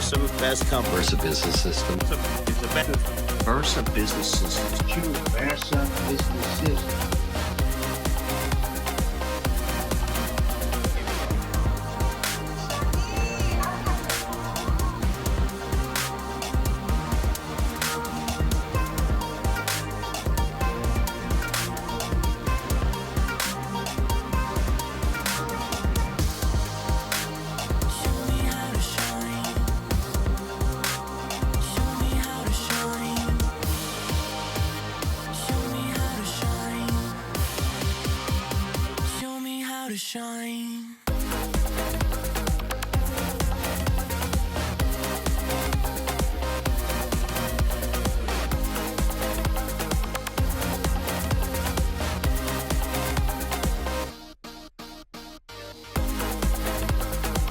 Versa best company. Versa Business System. It's a better Versa Business System. It's true. Versa Business System. Shine.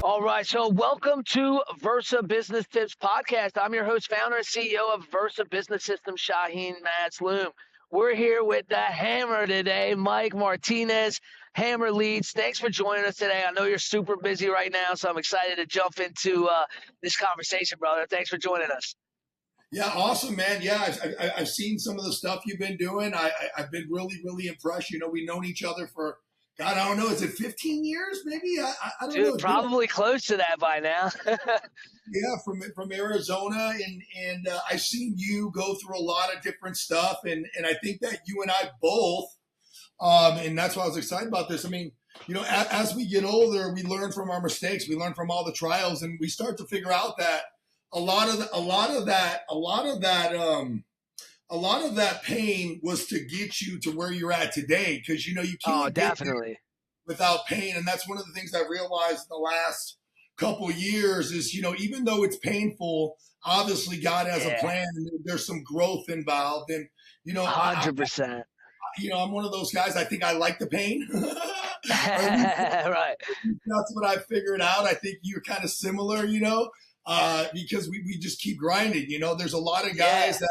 All right, so welcome to Versa Business Tips Podcast. I'm your host, founder, and CEO of Versa Business System, Shaheen Madsloom. We're here with the Hammer today, Mike Martinez, Hammer Leads. Thanks for joining us today. I know you're super busy right now, so I'm excited to jump into this conversation, brother. Thanks for joining us. Yeah, awesome, man. Yeah, I've seen some of the stuff you've been doing. I've been really impressed. You know, we've known each other for, God, I don't know, is it 15 years maybe? I don't know. Probably close to that by now. Yeah, from Arizona, and I've seen you go through a lot of different stuff, and I think that you and I both, and that's why I was excited about this. I mean, you know, as we get older, we learn from our mistakes, we learn from all the trials, and we start to figure out that a lot of that pain was to get you to where you're at today, because you know you can't definitely without pain, and that's one of the things I've realized in the last couple of years is, you know, even though it's painful, obviously God has a plan, and there's some growth involved, and you know, 100%. I'm one of those guys. I think I like the pain. Right. That's what I figured out. I think you're kind of similar, you know, because we just keep grinding. You know, there's a lot of guys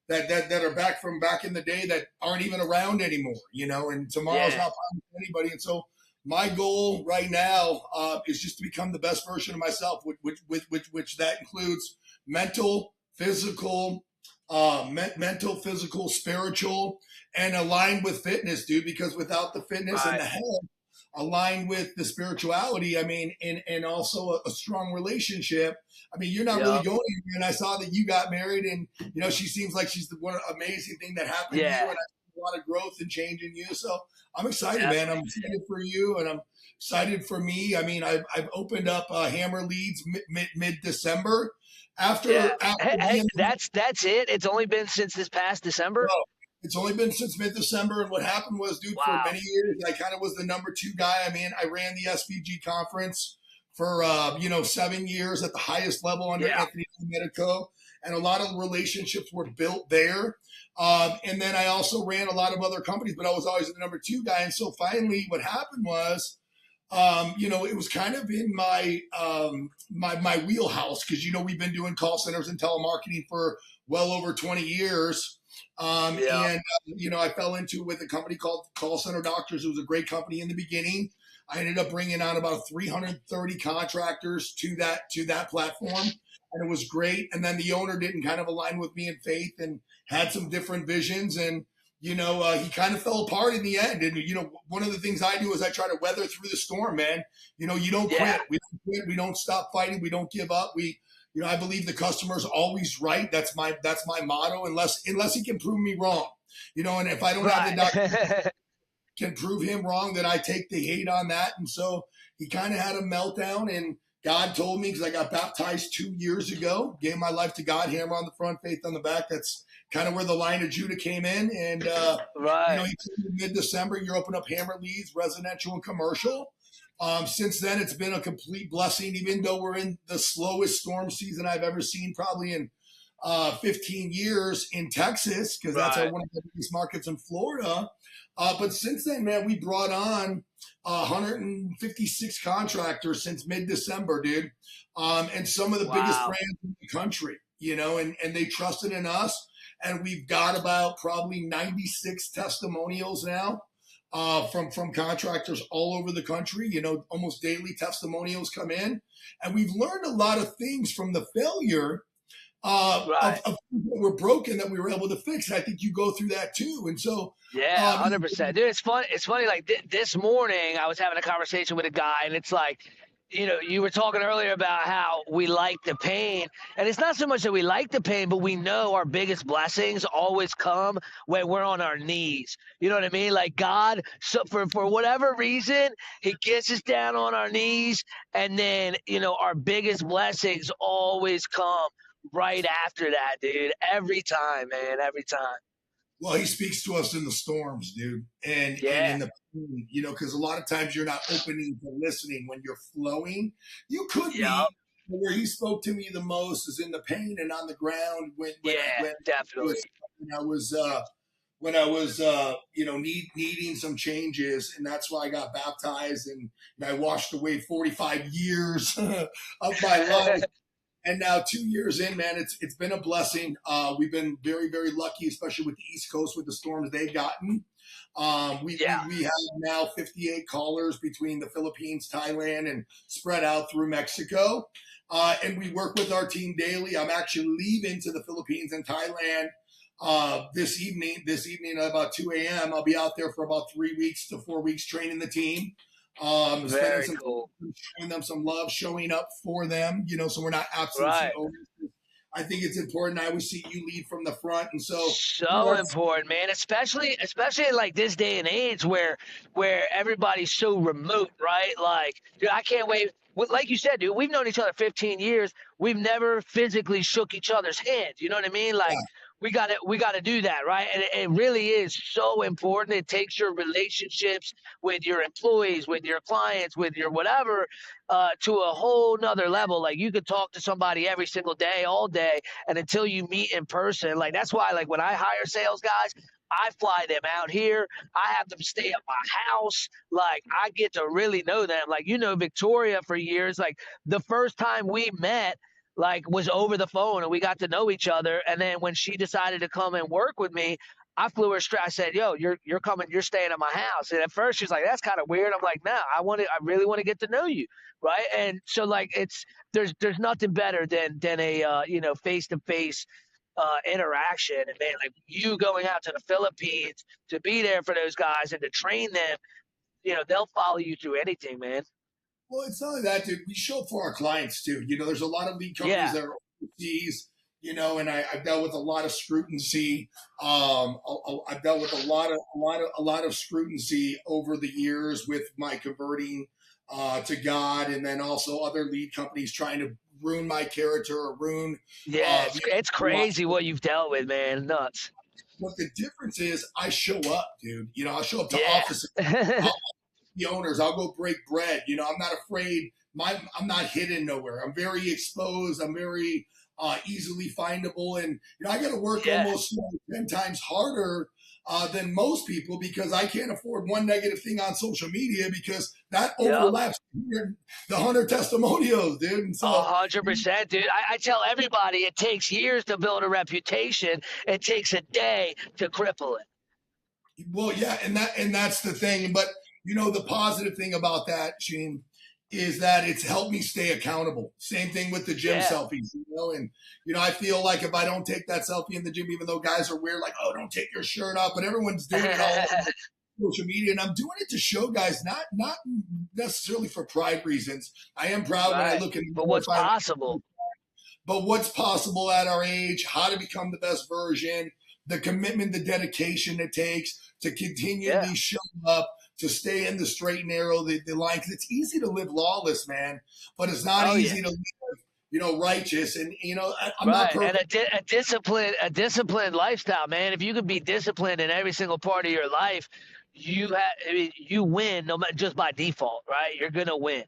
that are back in the day that aren't even around anymore, you know, and tomorrow's not promised to anybody. And so my goal right now is just to become the best version of myself, which that includes mental, physical, spiritual, and aligned with fitness, dude, because without the fitness and the health aligned with the spirituality, I mean, and also a strong relationship, I mean, you're not really going anywhere. And I saw that you got married, and, you know, she seems like she's the one amazing thing that happened to you, and I see a lot of growth and change in you. So I'm excited, man. I'm excited for you, and I'm excited for me. I mean, I've opened up Hammer Leads mid-December. That's it? It's only been since this past December? No, it's only been since mid-December. And what happened was, dude, for many years, I kind of was the number 2 guy. I mean, I ran the SVG conference for, 7 years at the highest level under Anthony Medico. And a lot of relationships were built there. And then I also ran a lot of other companies, but I was always the number 2 guy. And so finally what happened was, it was kind of in my my wheelhouse, because, you know, we've been doing call centers and telemarketing for well over 20 years. And, I fell into it with a company called Call Center Doctors. It was a great company in the beginning. I ended up bringing on about 330 contractors to that platform, and it was great. And then the owner didn't kind of align with me in faith and had some different visions, and he kind of fell apart in the end. And, you know, one of the things I do is I try to weather through the storm, man. You know, you don't quit. We don't quit. We don't stop fighting. We don't give up. I believe the customer's always right. That's my motto, unless he can prove me wrong, you know, and if I don't have the doctor can prove him wrong, then I take the hate on that. And so he kind of had a meltdown, and God told me, because I got baptized 2 years ago, gave my life to God, hammer on the front, faith on the back. That's kind of where the line of Judah came in. And, he told me mid-December, you're opening up Hammer Leads, residential and commercial. Since then, it's been a complete blessing, even though we're in the slowest storm season I've ever seen, probably in 15 years in Texas, because that's one of the biggest markets in Florida. But since then, man, we brought on 156 contractors since mid-December, dude. And some of the biggest brands in the country, you know, and they trusted in us. And we've got about probably 96 testimonials now. from contractors all over the country. Almost daily testimonials come in, and we've learned a lot of things from the failure of things that were broken that we were able to fix. And I think you go through that too. And so, Yeah, 100%. Dude, it's fun. It's funny. Like this morning, I was having a conversation with a guy, and it's like, you were talking earlier about how we like the pain, and it's not so much that we like the pain, but we know our biggest blessings always come when we're on our knees. You know what I mean? Like God, so for whatever reason, He gets us down on our knees, and then our biggest blessings always come right after that, dude. Every time, man. Every time. well, he speaks to us in the storms, dude, and Yeah. in the pain, because a lot of times you're not opening to listening when you're flowing. You could Yep. be. Where he spoke to me the most is in the pain and on the ground Yeah, definitely. when I was needing some changes, and that's why I got baptized, and I washed away 45 years of my life. And now 2 years in, man, it's been a blessing. We've been very, very lucky, especially with the East Coast with the storms they've gotten. We have now 58 callers between the Philippines, Thailand, and spread out through Mexico. And we work with our team daily. I'm actually leaving to the Philippines and Thailand this evening at about 2 a.m. I'll be out there for about 3 weeks to 4 weeks training the team. Very cool. Showing them some love, showing up for them, so we're not absentee Right. owners. I think it's important. I always see you lead from the front, and so Important, man. Especially in like this day and age where everybody's so remote, right? Like, dude, I can't wait. Like you said, dude, we've known each other 15 years. We've never physically shook each other's hands. You know what I mean? Like, we gotta do that, right? And it really is so important. It takes your relationships with your employees, with your clients, with your whatever, to a whole nother level. Like, you could talk to somebody every single day, all day, and until you meet in person, like that's why, like when I hire sales guys, I fly them out here. I have them stay at my house. Like, I get to really know them. Like, Victoria for years, like the first time we met, like, was over the phone, and we got to know each other. And then when she decided to come and work with me, I flew her straight. I said, "Yo, you're coming. You're staying at my house." And at first she's like, "That's kind of weird." I'm like, "No, I really want to get to know you, right?" And so, like, there's nothing better than a face to face interaction. And man, like you going out to the Philippines to be there for those guys and to train them, they'll follow you through anything, man. Well, it's not only that, dude. We show up for our clients too. There's a lot of lead companies that are overseas. And I've dealt with a lot of scrutiny. I've dealt with a lot of scrutiny over the years with my converting to God, and then also other lead companies trying to ruin my character or ruin. Yeah, it's crazy what you've dealt with, man. Nuts. But the difference is, I show up, dude. I'll show up to offices. The owners, I'll go break bread. I'm not afraid. I'm not hidden nowhere. I'm very exposed. I'm very easily findable, and I got to work almost 10 times harder than most people, because I can't afford one negative thing on social media, because that overlaps the 100 testimonials, dude. And so, 100%, dude. I tell everybody it takes years to build a reputation. It takes a day to cripple it. Well, yeah, and that's the thing. But the positive thing about that, Sheen, is that it's helped me stay accountable. Same thing with the gym selfies, and I feel like if I don't take that selfie in the gym, even though guys are weird, like, "Oh, don't take your shirt off," but everyone's doing it all over social media, and I'm doing it to show guys, not necessarily for pride reasons. I am proud when I look at, but what's possible. But what's possible at our age, how to become the best version, the commitment, the dedication it takes to continually show up, to stay in the straight and narrow, the line. Because it's easy to live lawless, man, but it's not easy to live, righteous. And I'm not perfect. And a disciplined lifestyle, man. If you can be disciplined in every single part of your life, you win, no matter, just by default, right? You're gonna win.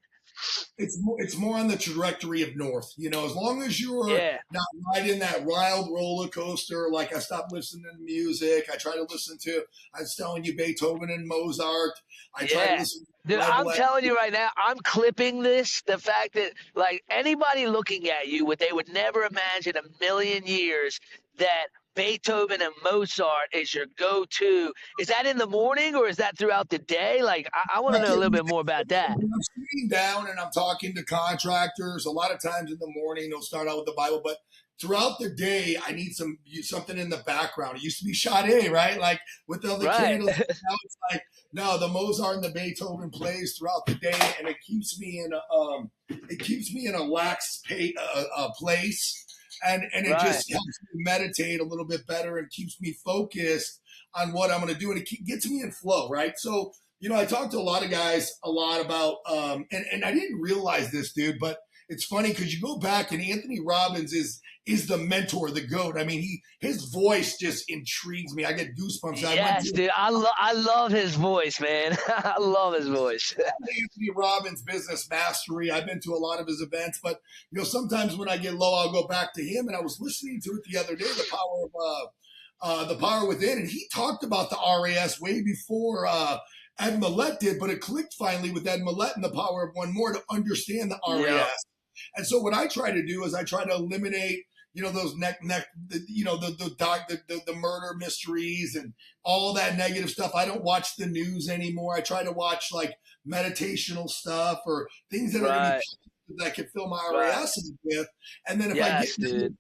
It's more on the trajectory of north. As long as you're not riding that wild roller coaster. Like, I stopped listening to music. I try to listen to, I was telling you, Beethoven and Mozart. I try to listen to, dude, I'm telling you right now, I'm clipping this. The fact that, like, anybody looking at you, what they would never imagine a million years, that Beethoven and Mozart is your go-to. Is that in the morning or is that throughout the day? Like, I want to know a little bit more about that. When I'm sitting down and I'm talking to contractors, a lot of times in the morning they'll start out with the Bible, but throughout the day I need something in the background. It used to be Sade, right? Like with all the candles. Now it's like no, the Mozart and the Beethoven plays throughout the day, and it keeps me in a lax place, and it just helps me meditate a little bit better and keeps me focused on what I'm going to do, and it gets me in flow, right? So I talk to a lot of guys a lot about, and I didn't realize this, dude, but it's funny because you go back and Anthony Robbins is the mentor, the GOAT. I mean, his voice just intrigues me. I get goosebumps. Yes, dude. I love his voice, man. I love his voice. Anthony Robbins Business Mastery. I've been to a lot of his events, but sometimes when I get low, I'll go back to him. And I was listening to it the other day, the power within, and he talked about the RAS way before Ed Millett did, but it clicked finally with Ed Millett and the power of one more to understand the RAS. Yeah. And so what I try to do is I try to eliminate, those the murder mysteries and all that negative stuff. I don't watch the news anymore. I try to watch like meditational stuff or things that are that can fill my RAS with. And then if I get thoughts,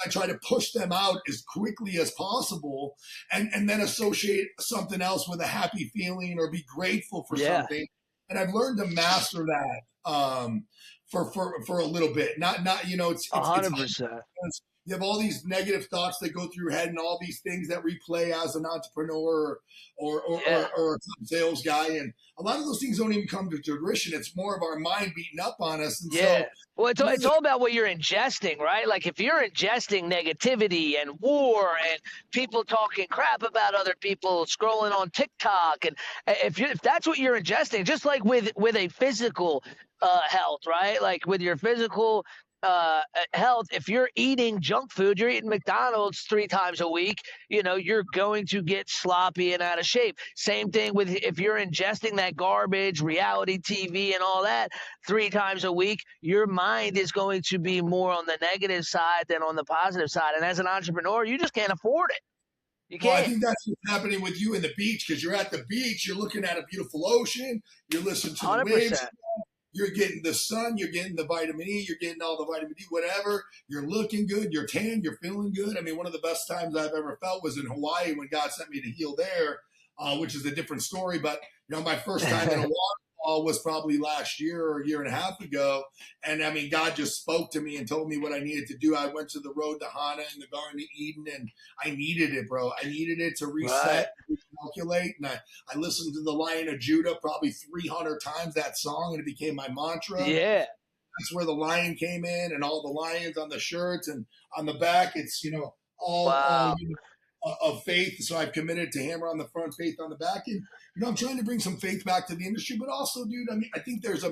I try to push them out as quickly as possible and then associate something else with a happy feeling or be grateful for something. And I've learned to master that for a little bit. Not it's 100%. You have all these negative thoughts that go through your head and all these things that replay as an entrepreneur or a sales guy. And a lot of those things don't even come to fruition. It's more of our mind beating up on us. And well, it's all about what you're ingesting, right? Like if you're ingesting negativity and war and people talking crap about other people, scrolling on TikTok, and if that's what you're ingesting, just like with a physical health, right? Like with your physical health, if you're eating junk food, you're eating McDonald's 3 times a week, you're going to get sloppy and out of shape. Same thing with if you're ingesting that garbage, reality TV and all that 3 times a week, your mind is going to be more on the negative side than on the positive side. And as an entrepreneur, you just can't afford it. You can't. Well, I think that's what's happening with you in the beach because you're at the beach, you're looking at a beautiful ocean, you're listening to the 100%. Waves. You're getting the sun, you're getting the vitamin E, you're getting all the vitamin D, whatever. You're looking good, you're tan, you're feeling good. I mean, one of the best times I've ever felt was in Hawaii when God sent me to heal there, which is a different story. But, my first time in a waterfall was probably last year or a year and a half ago. And, I mean, God just spoke to me and told me what I needed to do. I went to the road to Hana in the Garden of Eden, and I needed it, bro. I needed it to reset, recalculate. And I listened to the Lion of Judah probably 300 times, that song, and it became my mantra. Yeah. That's where the lion came in and all the lions on the shirts and on the back. It's, all of faith. So I've committed to Hammer on the front, faith on the back. And, I'm trying to bring some faith back to the industry, but also, dude, I mean, I think there's a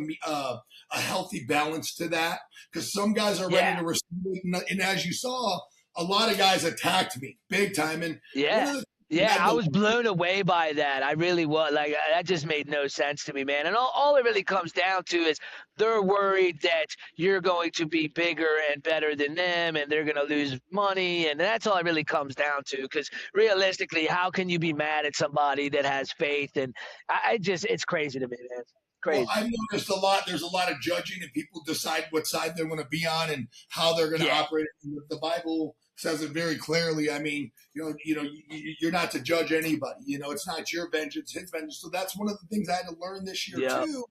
healthy balance to that because some guys are ready to receive it. And as you saw, a lot of guys attacked me big time. And I was blown away by that. I really was. Like, that just made no sense to me, man. And all it really comes down to is they're worried that you're going to be bigger and better than them and they're going to lose money. And that's all it really comes down to because realistically, how can you be mad at somebody that has faith? And it's crazy to me, man. Crazy. Well, I've noticed there's a lot of judging and people decide what side they're going to be on and how they're going to operate. The Bible says it very clearly. I mean, you're not to judge anybody. It's not your vengeance, his vengeance. So that's one of the things I had to learn this year too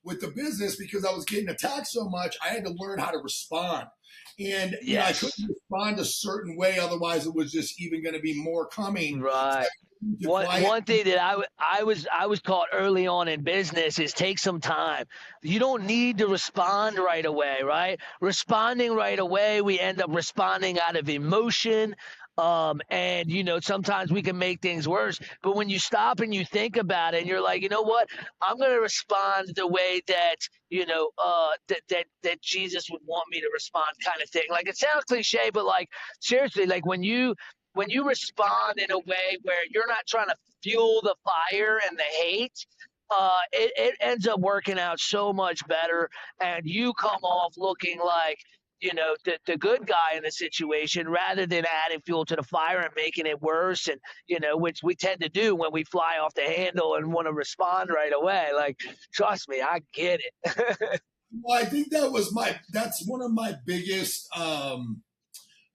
with the business because I was getting attacked so much. I had to learn how to respond. And I couldn't respond a certain way. Otherwise, it was just even going to be more coming. Right. One thing that I was taught early on in business is take some time. You don't need to respond right away, right? Responding right away, we end up responding out of emotion. And sometimes we can make things worse. But when you stop and you think about it, and you're like, you know what? I'm going to respond the way that that Jesus would want me to respond, kind of thing. Like it sounds cliche, but like seriously, like when you respond in a way where you're not trying to fuel the fire and the hate, it ends up working out so much better, and you come off looking like the good guy in the situation rather than adding fuel to the fire and making it worse. And, which we tend to do when we fly off the handle and want to respond right away. Like, trust me, I get it. Well, I think that's one of my biggest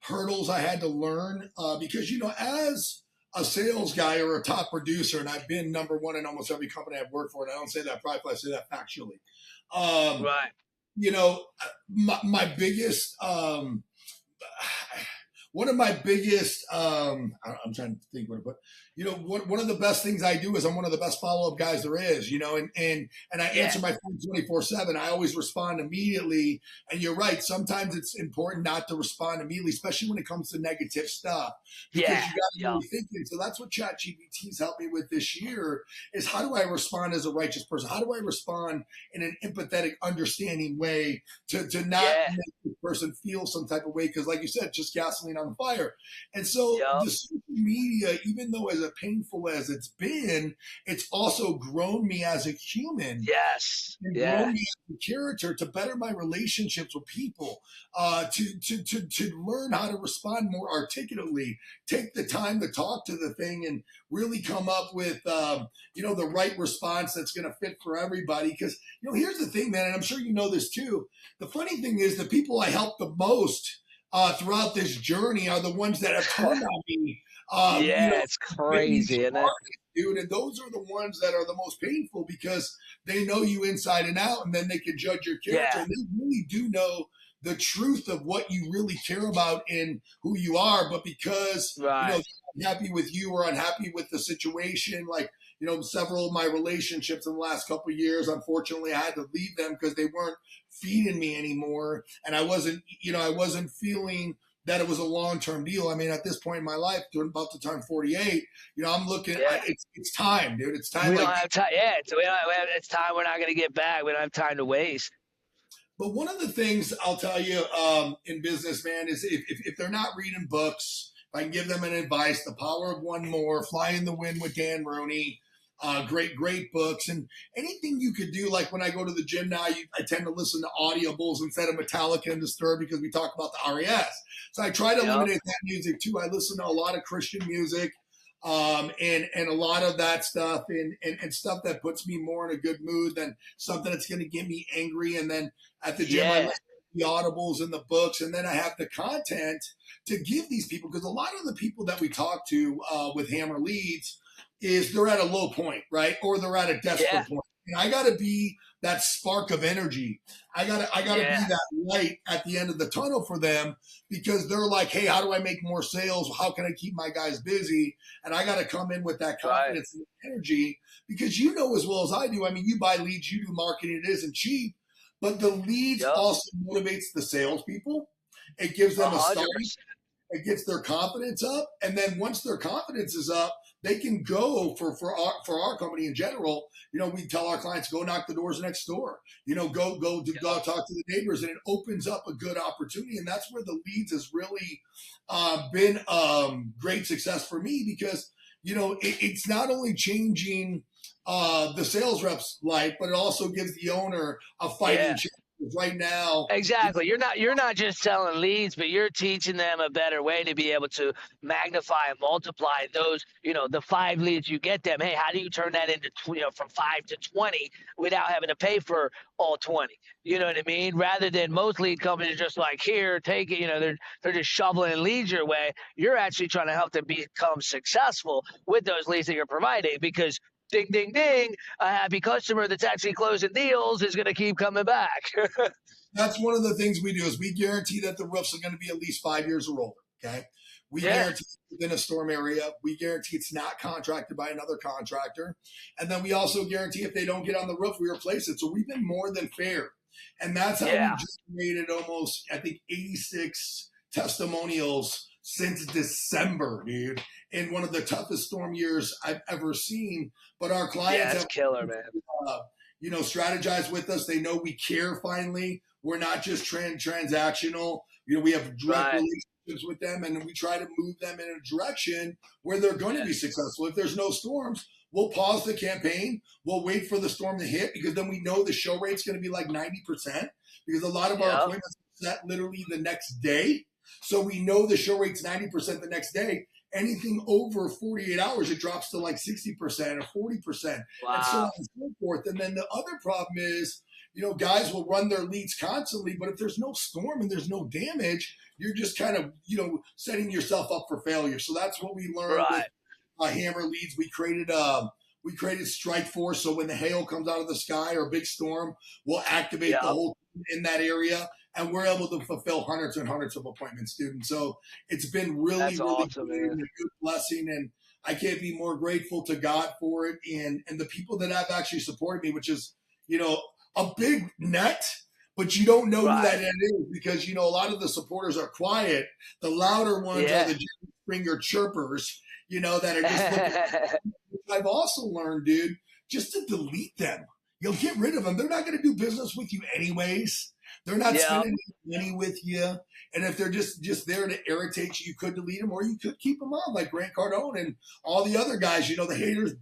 hurdles I had to learn because, as a sales guy or a top producer, and I've been number one in almost every company I've worked for, and I don't say that pridefully, I say that factually. Right. My biggest, one of my biggest, I'm trying to think what, but one of the best things I do is I'm one of the best follow-up guys there is, and I answer my phone 24/7. I always respond immediately. And you're right. Sometimes it's important not to respond immediately, especially when it comes to negative stuff, because you got to be thinking. So that's what ChatGPT's helped me with this year is how do I respond as a righteous person? How do I respond in an empathetic, understanding way to not make the person feel some type of way? Because like you said, just gasoline on the fire. And so the social media, even though as painful as it's been, it's also grown me as a human. Yes. And grown me as a character to better my relationships with people, to learn how to respond more articulately, take the time to talk to the thing and really come up with, the right response that's going to fit for everybody. Because, here's the thing, man, and I'm sure you know this too. The funny thing is the people I help the most throughout this journey are the ones that have turned on me. It's crazy, isn't it? Dude, and those are the ones that are the most painful because they know you inside and out, and then they can judge your character. And they really do know the truth of what you really care about and who you are. But because they're unhappy with you or unhappy with the situation, like several of my relationships in the last couple of years, unfortunately, I had to leave them because they weren't feeding me anymore, and I wasn't feeling that it was a long-term deal. I mean, at this point in my life, about to turn 48, I'm looking at it's time, dude. It's time. We don't have time. Yeah, it's time. We're not going to get back. We don't have time to waste. But one of the things I'll tell you in business, man, is if they're not reading books, if I can give them an advice, The Power of One More, Fly in the Wind with Dan Rooney, great books, and anything you could do. Like when I go to the gym now, I tend to listen to audibles instead of Metallica and Disturbed because we talk about the RES. So I try to eliminate that music too. I listen to a lot of Christian music, and a lot of that stuff, and stuff that puts me more in a good mood than something that's going to get me angry. And then at the gym, I listen to the audibles and the books, and then I have the content to give these people, because a lot of the people that we talk to with Hammer Leads is they're at a low point, right? Or they're at a desperate point. And I got to be that spark of energy. I got to be that light at the end of the tunnel for them, because they're like, hey, how do I make more sales? How can I keep my guys busy? And I got to come in with that confidence and energy, because you know as well as I do, I mean, you buy leads, you do marketing, it isn't cheap, but the leads also motivates the salespeople. It gives them a start. It gets their confidence up. And then once their confidence is up, they can go for our company in general. We tell our clients, go knock the doors next door, go talk to the neighbors, and it opens up a good opportunity. And that's where the leads has really been great success for me, because, it's not only changing the sales rep's life, but it also gives the owner a fighting chance. Right now, exactly. You're not just selling leads, but you're teaching them a better way to be able to magnify and multiply those, the 5 leads you get them. Hey, how do you turn that into, from 5 to 20 without having to pay for all 20? You know what I mean? Rather than most lead companies just like, here, take it. They're just shoveling leads your way. You're actually trying to help them become successful with those leads that you're providing, because ding, ding, ding, a happy customer that's actually closing deals is going to keep coming back. That's one of the things we do, is we guarantee that the roofs are going to be at least 5 years or older, okay? We guarantee within a storm area. We guarantee it's not contracted by another contractor. And then we also guarantee if they don't get on the roof, we replace it. So we've been more than fair. And that's how we generated almost, I think, 86 testimonials since December, dude, in one of the toughest storm years I've ever seen. But our clients have killer, man. Strategize with us. They know we care. Finally, we're not just transactional. We have direct relationships with them, and we try to move them in a direction where they're going to be successful. If there's no storms, we'll pause the campaign. We'll wait for the storm to hit, because then we know the show rate's going to be like 90%, because a lot of our appointments literally the next day. So we know the show rate's 90% the next day. Anything over 48 hours, it drops to like 60% or 40%, and so on and so forth. And then the other problem is, guys will run their leads constantly, but if there's no storm and there's no damage, you're just kind of, setting yourself up for failure. So that's what we learned with Hammer Leads. We created Strike Force, so when the hail comes out of the sky or a big storm, we'll activate the whole team in that area, and we're able to fulfill hundreds and hundreds of appointments, dude. And so it's been really awesome, a good blessing, and I can't be more grateful to God for it and the people that have actually supported me, which is, a big net, but you don't know who that net is because, a lot of the supporters are quiet. The louder ones are the Jerry Springer chirpers, that are just looking. I've also learned, dude, just to delete them. You'll get rid of them. They're not going to do business with you anyways. They're not spending money with you. And if they're just there to irritate you, you could delete them or you could keep them on like Grant Cardone and all the other guys, the haters,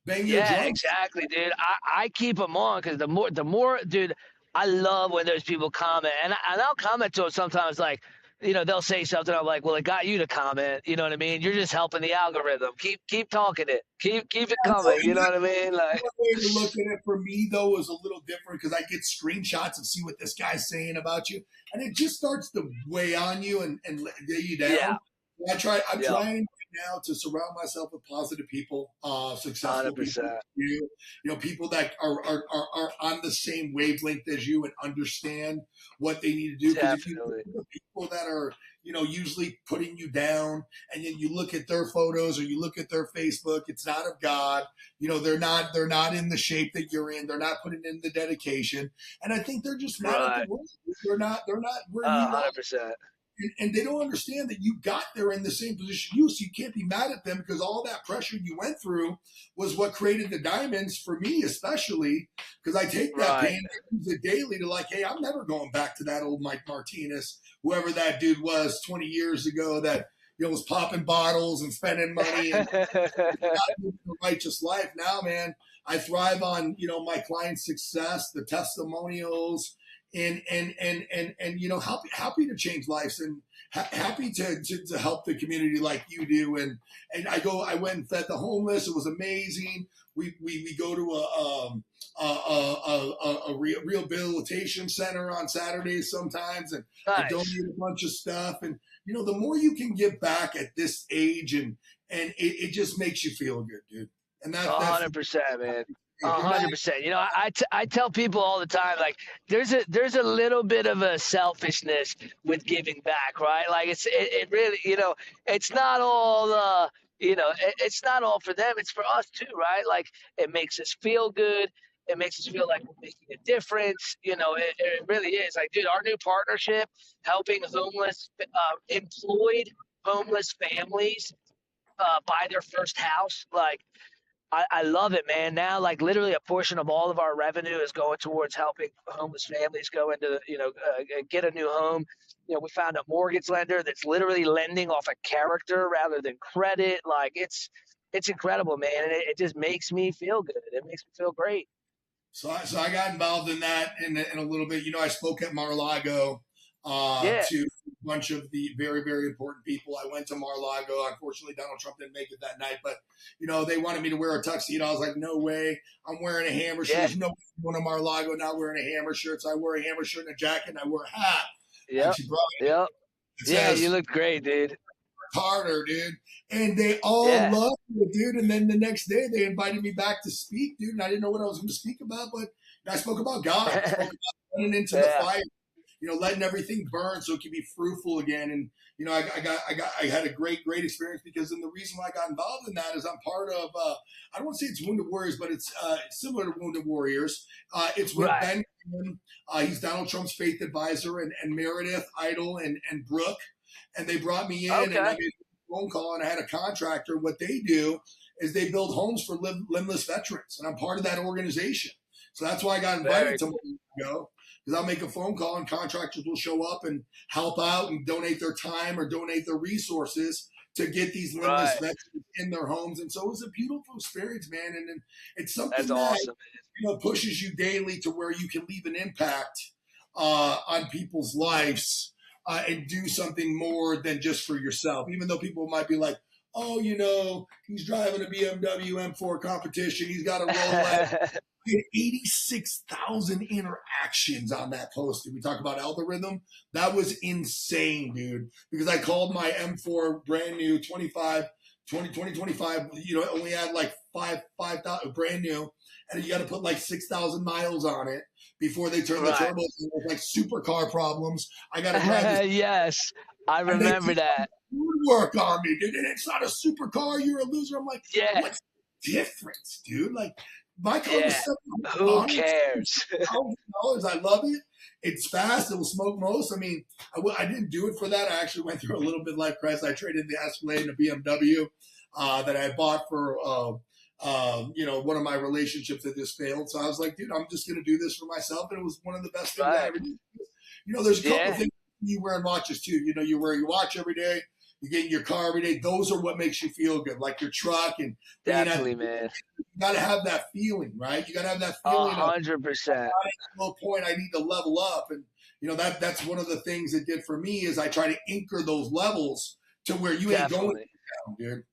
bang your drums. Yeah, exactly, dude. I keep them on because the more, dude, I love when those people comment. And I'll comment to them sometimes like, they'll say something. I'm like, well, it got you to comment. You know what I mean? You're just helping the algorithm. Keep talking it. Keep it coming. You know what I mean? Like, the way to look at it for me though is a little different because I get screenshots and see what this guy's saying about you, and it just starts to weigh on you and lay you down. Yeah. I'm trying now to surround myself with positive people, successful 100%. people, people that are on the same wavelength as you and understand what they need to do. Because if you look at the people that are, usually putting you down, and then you look at their photos or you look at their Facebook, it's not of God. They're not in the shape that you're in. They're not putting in the dedication, and I think they're just not at the work. They're not where you are. 100%. And they don't understand that you got there in the same position you, so you can't be mad at them because all that pressure you went through was what created the diamonds for me, especially because I take that pain and use it daily to like, hey, I'm never going back to that old Mike Martinez, whoever that dude was 20 years ago that was popping bottles and spending money and not living a righteous life. Now, man, I thrive on my clients' success, the testimonials. And happy to change lives and happy to help the community like you do. And I went and fed the homeless. It was amazing. We go to a rehabilitation center on Saturdays sometimes, and I donate a bunch of stuff. And the more you can give back at this age, and it just makes you feel good, dude. And that's 100%, man. 100%. I tell people all the time, like there's a little bit of a selfishness with giving back, right? Like it really, it's not all it's not all for them. It's for us too, right? Like it makes us feel good. It makes us feel like we're making a difference. It really is. Like, dude, our new partnership, helping employed homeless families buy their first house, like. I love it, man. Now, like literally a portion of all of our revenue is going towards helping homeless families go into, get a new home. We found a mortgage lender that's literally lending off a character rather than credit. Like it's incredible, man. And it just makes me feel good. It makes me feel great. So I got involved in that in a little bit. I spoke at Mar-a-Lago to a bunch of the very, very important people. I went to Mar-a-Lago. Unfortunately, Donald Trump didn't make it that night, but they wanted me to wear a tuxedo. I was like, no way. I'm wearing a Hammer shirt. There's no way I'm going to Mar-a-Lago not wearing a Hammer shirt. So I wore a Hammer shirt and a jacket, and I wore a hat. Yep. Yeah, you look great, dude. Carter, dude. And they all loved it, dude. And then the next day they invited me back to speak, dude. And I didn't know what I was going to speak about, but I spoke about God. I spoke about running into the fire. Letting everything burn so it can be fruitful again. And, I had a great experience because then the reason why I got involved in that is I'm part of, I don't want to say it's Wounded Warriors, but it's similar to Wounded Warriors. It's with Ben. He's Donald Trump's faith advisor and Meredith, Idle, and Brooke. And they brought me in and I made a phone call and I had a contractor. What they do is they build homes for limbless veterans. And I'm part of that organization. So that's why I got invited to go. Because I'll make a phone call and contractors will show up and help out and donate their time or donate their resources to get these limbless veterans in their homes. And so it was a beautiful experience, man. And it's something that pushes you daily to where you can leave an impact on people's lives and do something more than just for yourself. Even though people might be like, oh, he's driving a BMW M4 competition. He's got a Rolex. We had 86,000 interactions on that post. Did we talk about algorithm? That was insane, dude. Because I called my M4 brand new 2025, only had like 5,000 brand new. And you got to put like 6,000 miles on it before they turn the turbo. With like supercar problems. I got to drive this. Yes, I remember that. Work on me, dude. And it's not a supercar. You're a loser. I'm like, what's the difference, dude? Like, my car was who cares? $1,000. I love it. It's fast. It will smoke most. I mean, I didn't do it for that. I actually went through a little bit like Chris. I traded the Escalade and a BMW that I bought for, one of my relationships that just failed. So I was like, dude, I'm just going to do this for myself. And it was one of the best things I ever did. There's a couple of things you wearing watches too. You wear your watch every day. You get in your car every day. Those are what makes you feel good, like your truck. And definitely, man. You got to have that feeling, right? You got to have that feeling. 100%. At no point I need to level up, and that's one of the things it did for me is I try to anchor those levels to where you ain't going down, dude.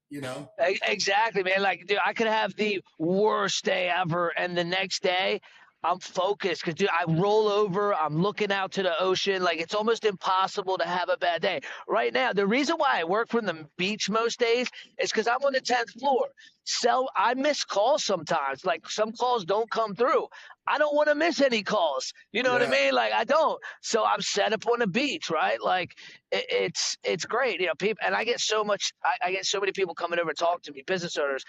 Exactly, man. Like, dude, I could have the worst day ever, and the next day I'm focused because, dude, I roll over. I'm looking out to the ocean. Like, it's almost impossible to have a bad day. Right now, the reason why I work from the beach most days is because I'm on the 10th floor. So I miss calls sometimes. Like, some calls don't come through. I don't want to miss any calls. You know what I mean? Like, I don't. So I'm set up on the beach, right? Like, it's great. People, and I get so much. I get so many people coming over to talk to me, business owners,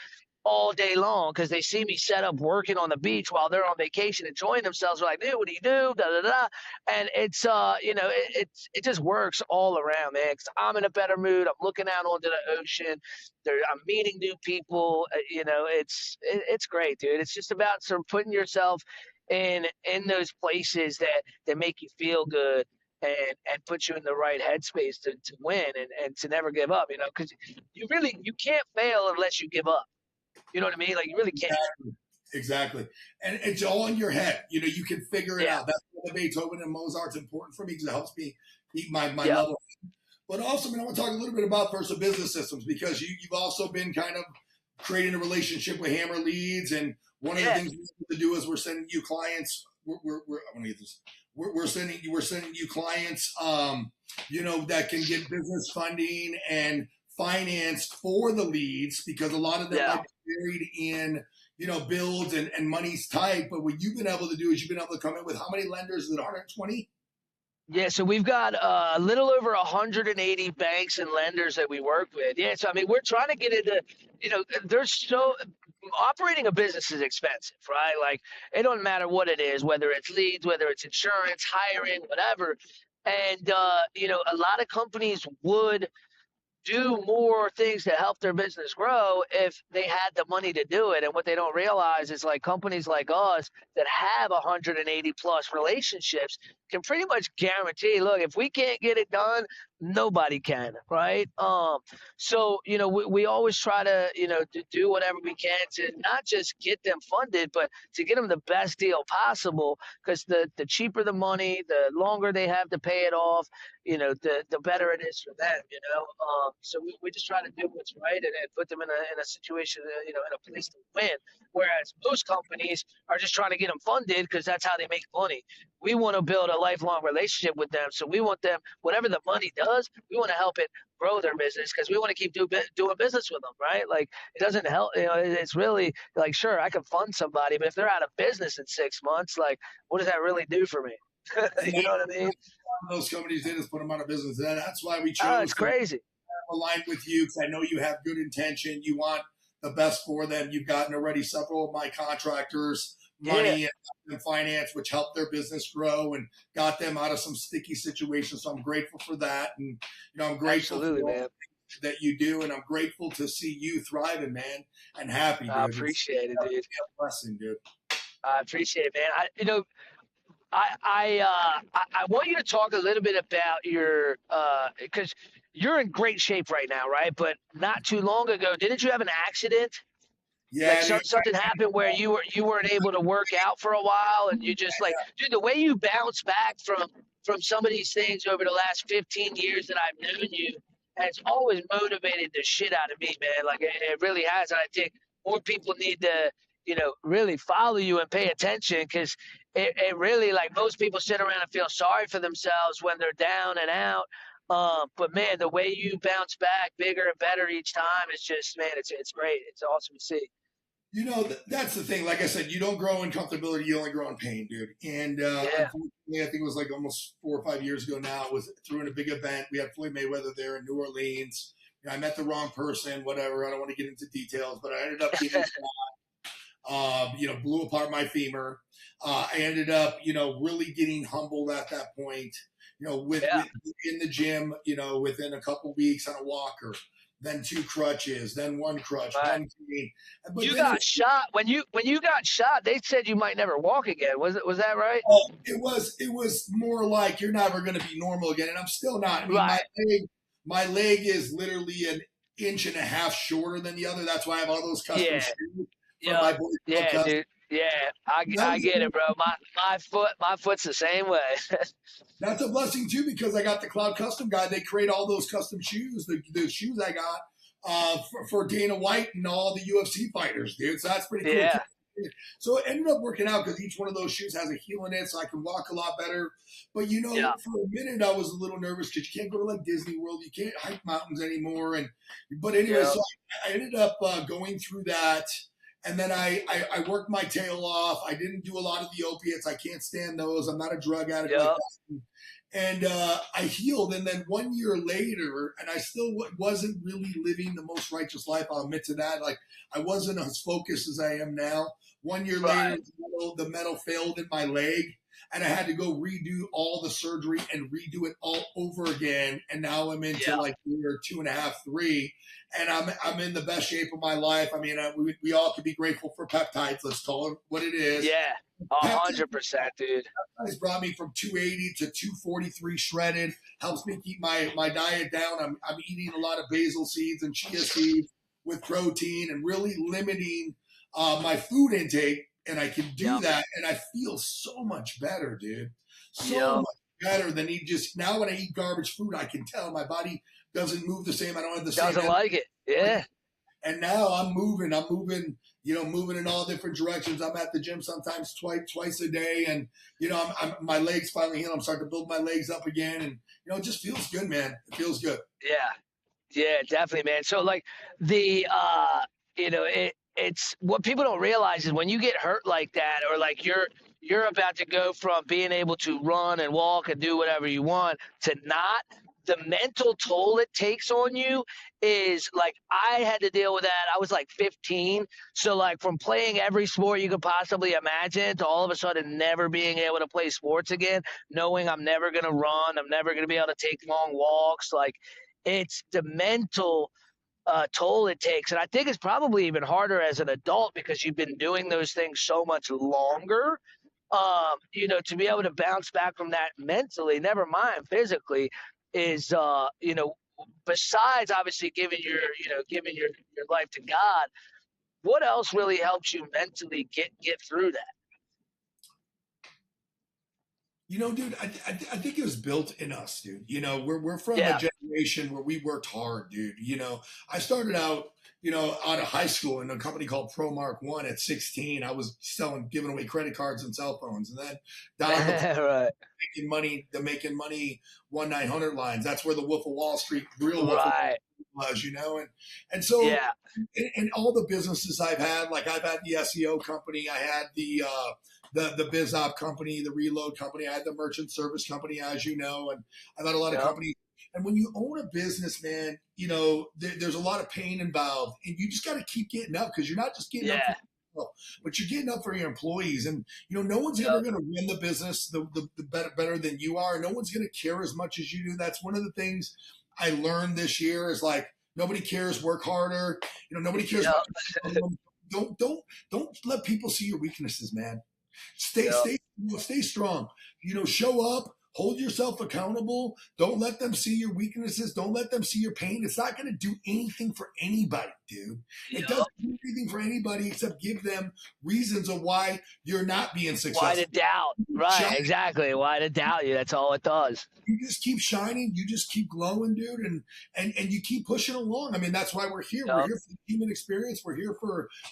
all day long because they see me set up working on the beach while they're on vacation enjoying themselves. They're like, dude, what do you do? Da da da. And it's it just works all around, man. Because I'm in a better mood. I'm looking out onto the ocean. I'm meeting new people. It's great, dude. It's just about sort of putting yourself in those places that make you feel good and put you in the right headspace to win and to never give up. Because you can't fail unless you give up. You know what I mean? Like, you really can't. Exactly. And it's all in your head. You can figure it out. That's why the Beethoven and Mozart's important for me because it helps me keep my level. But also, I want to talk a little bit about Versa Business Systems because you've also been kind of creating a relationship with Hammer Leads. And one of the things we have to do is we're sending you clients. I'm going to get this. We're sending you clients, that can get business funding and financed for the leads because a lot of them might be buried in, builds and money's tight. But what you've been able to do is you've been able to come in with how many lenders? Is it 120? Yeah, so we've got a little over 180 banks and lenders that we work with. Yeah, so we're trying to get into, operating a business is expensive, right? Like, it don't matter what it is, whether it's leads, whether it's insurance, hiring, whatever. And, a lot of companies would do more things to help their business grow if they had the money to do it. And what they don't realize is, like, companies like us that have 180 plus relationships can pretty much guarantee, look, if we can't get it done, nobody can, right? So, we always try to, to do whatever we can to not just get them funded, but to get them the best deal possible, because the cheaper the money, the longer they have to pay it off, the better it is for them, so we just try to do what's right and put them in a situation, in a place to win. Whereas most companies are just trying to get them funded because that's how they make money. We want to build a lifelong relationship with them. So we want them, whatever the money does, we want to help it grow their business because we want to keep doing business with them, right? Like, it doesn't help, it's really like, sure, I can fund somebody, but if they're out of business in 6 months, like, what does that really do for me? You know what I mean? Those companies did is put them out of business. And that's why we chose it's crazy. To align with you because I know you have good intention. You want the best for them. You've gotten already several of my contractors money and finance, which helped their business grow and got them out of some sticky situations. So I'm grateful for that. And, I'm grateful for all that you do. And I'm grateful to see you thriving, man, and happy, dude. I appreciate it, dude. A blessing, dude. I appreciate it, man. I want you to talk a little bit about your because you're in great shape right now, right? But not too long ago, didn't you have an accident? Yeah, Like something happened where you weren't able to work out for a while, and you just like, dude, the way you bounce back from some of these things over the last 15 years that I've known you has always motivated the shit out of me, man. Like it really has. And I think more people need to, really follow you and pay attention, because it really, like, most people sit around and feel sorry for themselves when they're down and out. But man, the way you bounce back bigger and better each time, it's just, man, it's great. It's awesome to see. That's the thing. Like I said, you don't grow in comfortability, you only grow in pain, dude. And unfortunately, I think it was like almost 4 or 5 years ago now, it was through a big event. We had Floyd Mayweather there in New Orleans. I met the wrong person, whatever. I don't want to get into details, but I ended up getting blew apart my femur. I ended up, really getting humbled at that point, with in the gym, within a couple weeks on a walker, then 2 crutches, then 1 crutch, right. 1 cane. But you got shot when you got shot. They said you might never walk again. Was that right? It was more like you're never going to be normal again, and I'm still not. I mean, right. my leg is literally an inch and a half shorter than the other. That's why I have all those custom shoes. Yeah, dude. Yeah, I get it, bro. My foot's the same way. That's a blessing too, because I got the Cloud Custom guy. They create all those custom shoes, the shoes I got for Dana White and all the UFC fighters, dude. So that's pretty cool. Yeah. So it ended up working out because each one of those shoes has a heel in it, so I can walk a lot better. But for a minute I was a little nervous because you can't go to like Disney World, you can't hike mountains anymore. But anyway, so I ended up going through that. And then I worked my tail off. I didn't do a lot of the opiates. I can't stand those. I'm not a drug addict like that. And I healed. And then 1 year later, and I still wasn't really living the most righteous life. I'll admit to that. Like, I wasn't as focused as I am now. 1 year later, the metal failed in my leg. And I had to go redo all the surgery and redo it all over again. And now I'm into like year 2.5, 3. And I'm in the best shape of my life. I mean, we all could be grateful for peptides. Let's call it what it is. Yeah, 100%, dude. Peptides brought me from 280 to 243 shredded. Helps me keep my diet down. I'm eating a lot of basil seeds and chia seeds with protein and really limiting my food intake. And I can do that, and I feel so much better, dude. So much better than now when I eat garbage food, I can tell my body doesn't move the same. I don't have the same. Doesn't like it. Yeah. And now I'm moving, moving in all different directions. I'm at the gym sometimes twice a day. And, my legs finally healed. I'm starting to build my legs up again. And, it just feels good, man. It feels good. Yeah, definitely, man. So like it's what people don't realize is when you get hurt like that, or like you're about to go from being able to run and walk and do whatever you want to not, the mental toll it takes on you is like, I had to deal with that. I was like 15. So like from playing every sport you could possibly imagine to all of a sudden never being able to play sports again, knowing I'm never going to run, I'm never going to be able to take long walks. Like, it's the mental toll it takes. And I think it's probably even harder as an adult because you've been doing those things so much longer, to be able to bounce back from that mentally, never mind physically, is, besides obviously giving your life to God, what else really helps you mentally get through that? Dude, I think it was built in us, dude. We're from a generation where we worked hard, dude. I started out, out of high school in a company called ProMark One at 16. I was giving away credit cards and cell phones, and then down the making money 1-900 lines. That's where the Wolf of Wall Street, real Wolf of Wall Street was, and so in all the businesses I've had, like I've had the SEO company, I had the BizOp company, the Reload company, I had the merchant service company, as you know, and I've had a lot of companies. And when you own a business, man, there's a lot of pain involved, and you just got to keep getting up, because you're not just getting up for yourself, but you're getting up for your employees. And no one's ever going to run the business the better than you are. No one's going to care as much as you do. That's one of the things I learned this year is like, nobody cares. Work harder. Nobody cares. Don't let people see your weaknesses, man. Stay strong. Show up, hold yourself accountable. Don't let them see your weaknesses. Don't let them see your pain. It's not going to do anything for anybody, dude. It doesn't do anything for anybody except give them reasons of why you're not being successful. Why to doubt? Right, exactly. Why to doubt you? That's all it does. You just keep shining. You just keep glowing, dude, and you keep pushing along. I mean, that's why we're here. We're here for human experience. We're here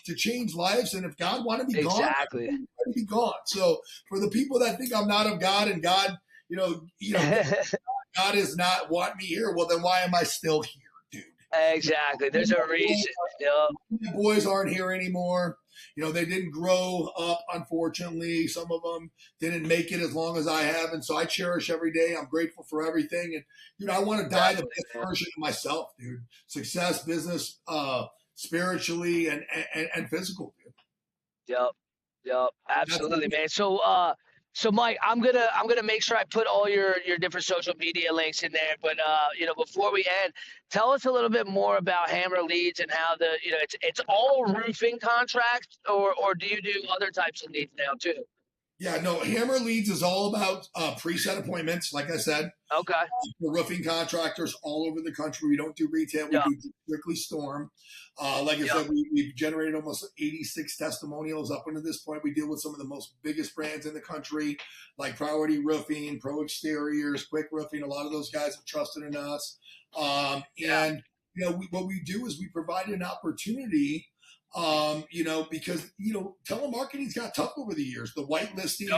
to change lives. And if God wanted to be gone, to be gone. So for the people that think I'm not of God and God, God is not wanting me here, well, then why am I still here, dude? Exactly. There's a reason. The boys aren't here anymore. They didn't grow up, unfortunately. Some of them didn't make it as long as I have. And so I cherish every day. I'm grateful for everything. And, I want to die the best version of myself, dude. Success, business, spiritually, and physical, dude. Yep. Absolutely, man. So Mike, I'm gonna make sure I put all your different social media links in there. But before we end, tell us a little bit more about Hammer Leads and how it's all roofing contracts, or do you do other types of leads now too? Yeah, no, Hammer Leads is all about preset appointments, like I said. Okay. For roofing contractors all over the country. We don't do retail. We do strictly storm. Like I said, we've generated almost 86 testimonials up until this point. We deal with some of the most biggest brands in the country, like Priority Roofing, Pro Exteriors, Quick Roofing. A lot of those guys have trusted in us. And what we do is we provide an opportunity because, telemarketing's got tough over the years. The whitelisting,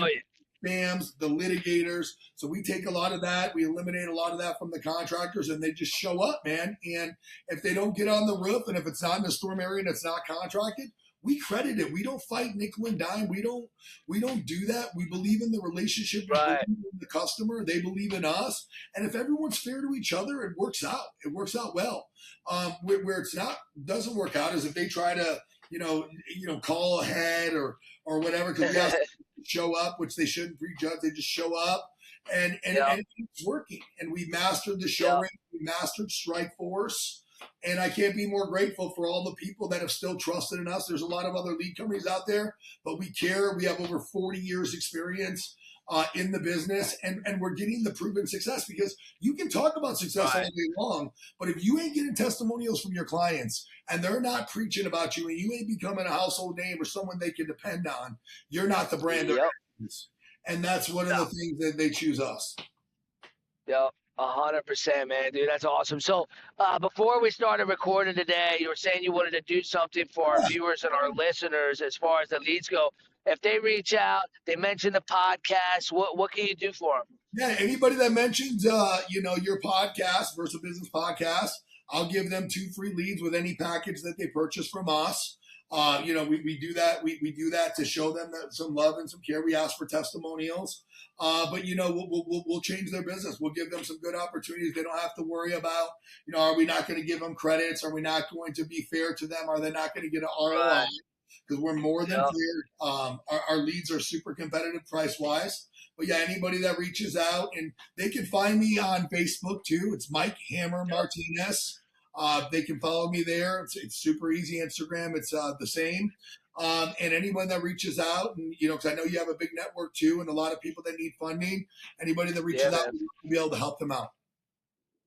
spams, the litigators. So we take a lot of that. We eliminate a lot of that from the contractors, and they just show up, man. And if they don't get on the roof, and if it's not in the storm area and it's not contracted, we credit it. We don't fight nickel and dime. We don't do that. We believe in the relationship between the customer. They believe in us. And if everyone's fair to each other, it works out. It works out well. Where it's not doesn't work out is if they try to call ahead or whatever, because we have to show up, which they shouldn't prejudge. They just show up, and it's working. And we mastered the show ring. We mastered Strike Force. And I can't be more grateful for all the people that have still trusted in us. There's a lot of other lead companies out there, but we care. We have over 40 years experience in the business, and we're getting the proven success, because you can talk about success all day long, but if you ain't getting testimonials from your clients and they're not preaching about you and you ain't becoming a household name or someone they can depend on, you're not the brand. And that's one of the things that they choose us. Yep. 100%, man, dude. That's awesome. So before we started recording today, you were saying you wanted to do something for our viewers and our listeners as far as the leads go. If they reach out, they mention the podcast, what can you do for them? Yeah, anybody that mentions, your podcast, Versa Business Podcast, I'll give them 2 free leads with any package that they purchase from us. We do that. We do that to show them that some love and some care. We ask for testimonials, but we'll change their business. We'll give them some good opportunities. They don't have to worry about, are we not going to give them credits? Are we not going to be fair to them? Are they not going to get an ROI? Because we're more than fair. Our leads are super competitive price wise. But yeah, anybody that reaches out, and they can find me on Facebook too. It's Mike Hammer Martinez. They can follow me there. It's super easy. Instagram, it's the same. And anyone that reaches out, and because I know you have a big network too, and a lot of people that need funding. Anybody that reaches out, we'll be able to help them out.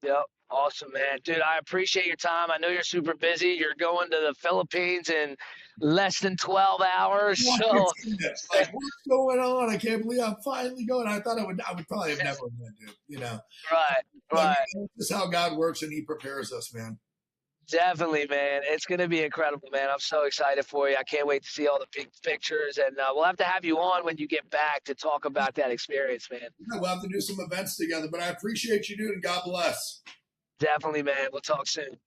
Yep. Awesome, man. Dude, I appreciate your time. I know you're super busy. You're going to the Philippines in less than 12 hours. So what's going on? I can't believe I'm finally going. I thought I would probably have never been, Right. This is how God works, and He prepares us, man. Definitely, man. It's going to be incredible, man. I'm so excited for you. I can't wait to see all the big pictures, and we'll have to have you on when you get back to talk about that experience, man. Yeah, we'll have to do some events together, but I appreciate you, dude, and God bless. Definitely, man. We'll talk soon.